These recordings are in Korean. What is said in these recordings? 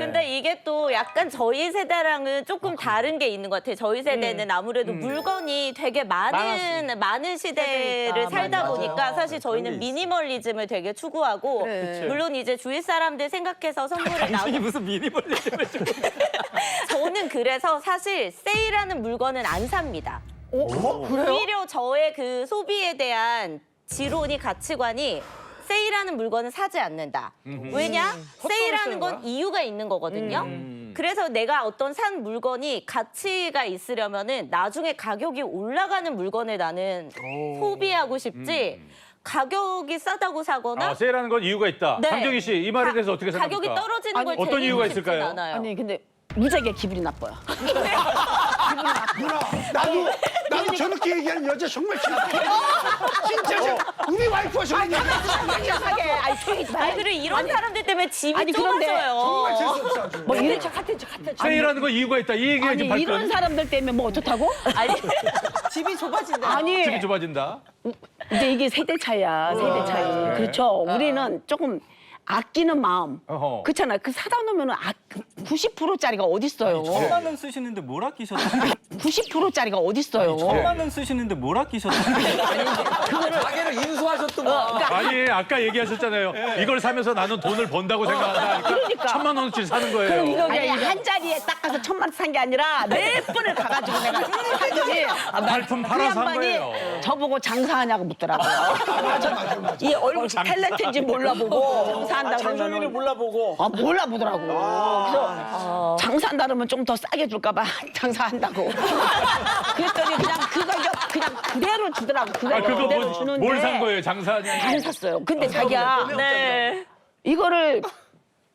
근데 이게 또 약간 저희 세대랑은 조금 다른 게 있는 것 같아요. 저희 세대는 아무래도 물건이 되게 많은 시대를 살다 보니까 사실 저희는 미니멀리즘을 되게 추구하고 물론 이제 주위 사람들 생각해서 선물을 당신이 나누 무슨 미니멀리즘을 좀. 저는 그래서 사실 세일하는 물건은 안 삽니다. 그래요? 오히려 저의 그 소비에 대한 지론이 가치관이 세일하는 물건은 사지 않는다. 왜냐? 세일하는 건 이유가 있는 거거든요. 그래서 내가 어떤 산 물건이 가치가 있으려면은 나중에 가격이 올라가는 물건을 나는 소비하고 싶지. 가격이 싸다고 사거나 아, 세일하는 건 이유가 있다. 네. 상정희 씨, 이 말에 대해서 어떻게 생각합니까? 가격이 떨어지는 걸 어떤 재미있게 이유가 싶진 있을까요? 않아요. 아니 근데 무지하게 기분이 나빠요. 누나, 나도 저렇게 얘기하는 여자 정말 싫어. 진짜 우리 와이프가 정말 이상하게. 아니 소리 좀 아니, 그리고 이런 사람들 때문에 집이 아니, 그런데 좁아져요. 정말 재수없어 아주. 뭐 이런 척 같은 척. 세일하는 건 이유가 있다. 이 얘기가 아니 지금 발전. 이런 사람들 때문에 뭐 어떻다고? 아니, 집이 좁아진다. 아니 집이 좁아진다. 이제 이게 세대 차이야. 세대 차이. 그렇죠. 우리는 조금 아끼는 마음. 어허. 그렇잖아요. 그 사다 놓으면 90%짜리가 어디 있어요? 1,000만 원 쓰시는데 뭘 아끼셨다는 90%짜리가 어디 있어요? 1,000만 원 쓰시는데 뭘 아끼셨다는 가게를 인수하셨더만. 아니, 아까 얘기하셨잖아요. 이걸 사면서 나는 돈을 번다고 생각한다. 그러니까. 1,000만 원어치 사는 거예요. 그럼 이거 그냥 한 자리에 딱 가서 1,000만 원 산 게 아니라 몇 번을 가가지고 내가 샀더니 발품 팔아서 한 양반이 거예요. 저보고 장사하냐고 묻더라고요. 이 얼굴 탤런트인지 몰라보고 장사한다 장정희를 그러면 몰라보고. 몰라보더라고. 그래서 장사한다 그러면 좀 더 싸게 줄까 봐 장사한다고. 그랬더니 그냥 그 가격 그냥 그대로 주더라고. 아, 그대로 그거 주는데 뭘 산 거예요? 장사하냐? 안 샀어요. 근데 자기야 네. 이거를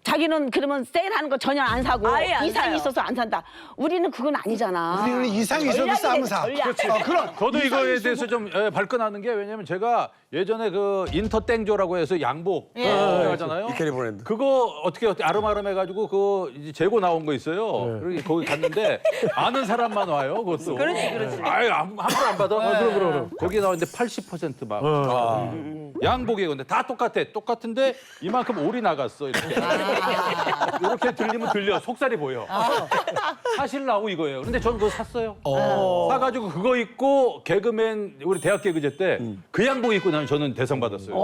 자기는 그러면 세일하는 거 전혀 안 사고 아예 안 이상이 사요. 있어서 안 산다. 우리는 그건 아니잖아. 우리는 이상이 있어도 전략이 싸면 돼, 사. 전략. 그럼 저도 이상이 이거에 있어도 대해서 좀 발끈하는 게 왜냐면 제가 예전에 그 인터땡조라고 해서 양복 하잖아요. 이태리 브랜드. 그거 어떻게 아름아름 해가지고 그 이제 재고 나온 거 있어요. 그리고 거기 갔는데 아는 사람만 와요. 그것도. 그렇지. 아유 함부로 안 받아. 그럼. 거기 나왔는데 80% 막. 양복이 근데 다 똑같아. 똑같은데 이만큼 올이 나갔어 이렇게. 이렇게 들리면 들려. 속살이 보여. 사실라고 이거예요. 근데 저는 그거 샀어요. 사가지고 그거 입고 개그맨 우리 대학 개그제 때 그 양복 입고 나면 저는 대상 받았어요.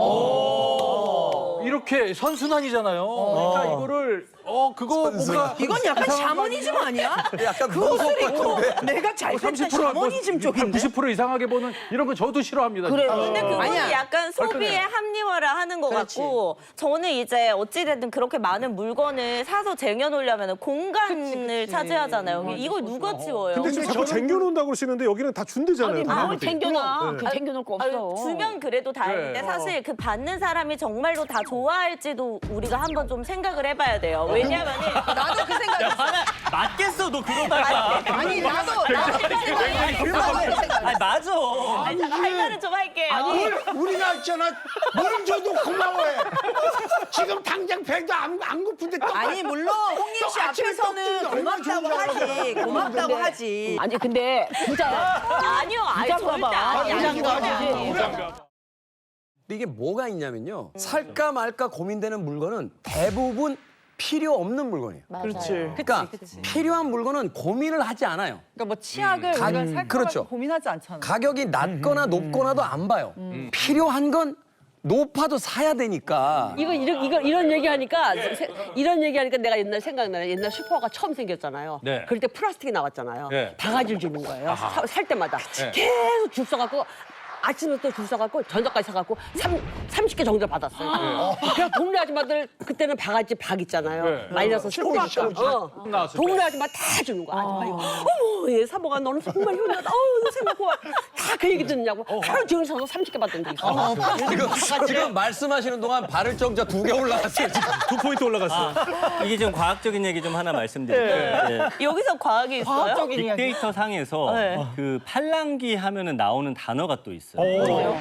이렇게 선순환이잖아요. 그러니까 이거를 그거 뭔가 이건 약간 샤머니즘 아니야? 약간 그 옷을 무섭 입고 같은데. 내가 잘 샀다 30% 샤머니즘 쪽인데. 90% 이상하게 보는 이런 거 저도 싫어합니다. 그래요. 진짜. 근데 그거는 아니야. 약간 소비의 합리화를 하는 것 같고 저는 이제 어찌됐든 그렇게 많은 물건을 사서 쟁여놓으려면 공간을 차지하잖아요. 이걸 누가 치워요? 근데 지금 자꾸 쟁여놓는다고 그러시는데 여기는 다 준대잖아요. 아니 뭘 분들이. 챙겨놔. 그 챙겨놓을 거 없어. 주면 그래도 다행인데 네. 사실 그 받는 사람이 정말로 다 좋아할지도 우리가 한번 좀 생각을 해봐야 돼요. 왜냐하면 나도 그 생각했어. 맞겠어, 너 그러다가. 아니 나도 아니, 맞아. 아니, 잠깐 할 말은 좀 할게요. 우리가 있잖아 뭘 줘도 고마워해. 지금 당장 배도 안 고픈데 또 아니 물론 홍림 씨 아침에 앞에서는 떡볶이 얼마나 고맙다고 좋은 줄 하지. 알아. 고맙다고 하지. 아니 근데 부자야. 아니요, 아니 부자인가 절대 봐. 아니야. 부자인가 절대 보지. 아니에요. 이게 뭐가 있냐면요. 살까 말까 고민되는 물건은 대부분 필요 없는 물건이에요. 그렇지. 그러니까 필요한 물건은 고민을 하지 않아요. 그러니까 뭐 치약을 우리가 살까 그렇죠. 말까 고민하지 않잖아. 가격이 낮거나 높거나도 안 봐요. 필요한 건 높아도 사야 되니까. 이런 얘기하니까 이런 얘기하니까 내가 옛날 생각나요. 옛날 슈퍼가 처음 생겼잖아요. 네. 그럴 때 플라스틱이 나왔잖아요. 네. 바가지를 주는 거예요. 살 때마다 네. 계속 줄 서갖고 아침부터 줄 서갖고 저녁까지 사갖고 30개 정도 받았어요. 그냥 동네 아줌마들 그때는 바가지 박 있잖아요. 네. 마이너스 10%가. 나왔을 동네 때. 아줌마 다 주는 거야. 아줌마 어머 얘 사모가 너는 정말 효녀다. 너 생각고 다 그 얘기 듣느냐고. 하루 종일 서서 30개 받던 적 있어. 지금 말씀하시는 동안 발을 정자 2개 올라갔어요. 지금. 2포인트 올라갔어요. 이게 좀 과학적인 얘기 좀 하나 말씀드릴게요. 네. 여기서 과학이 있어요? 과학적인 이야기. 빅데이터 상에서 네. 그 팔랑귀 하면은 나오는 단어가 또 있어요.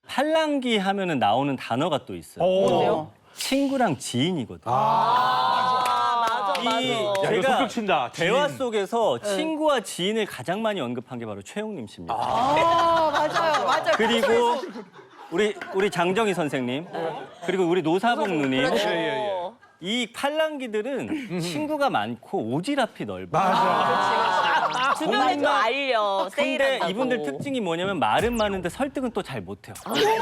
팔랑귀 하면은 나오는 단어가 또 있어요. 친구랑 지인이거든. 맞아. 야, 이거 제가 손뼉 친다. 대화 지인. 속에서 친구와 지인을 가장 많이 언급한 게 바로 최영림 씨입니다. 맞아요. 그리고 우리 장정희 선생님 그리고 우리 노사봉 누님 어. 이 팔랑귀들은 친구가 많고 오지랖이 넓어. 주변에 좀 알려. 근데 세일한다고. 이분들 특징이 뭐냐면 말은 많은데 설득은 또 잘 못해요.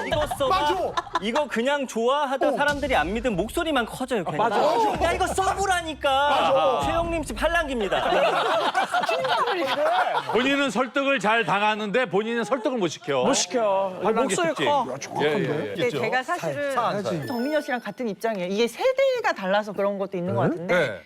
이거 써봐. 이거 그냥 좋아하다 사람들이 안 믿으면 목소리만 커져요. 괜히. 야 이거 써보라니까. 최영림 씨 팔랑귀입니다. 본인은 설득을 잘 당하는데 본인은 설득을 못 시켜. 못 시켜. 목소리 커. 근데 제가 사실은 정민여 씨랑 같은 입장이에요. 이게 세대가 달라서 그런 것도 있는 것 같은데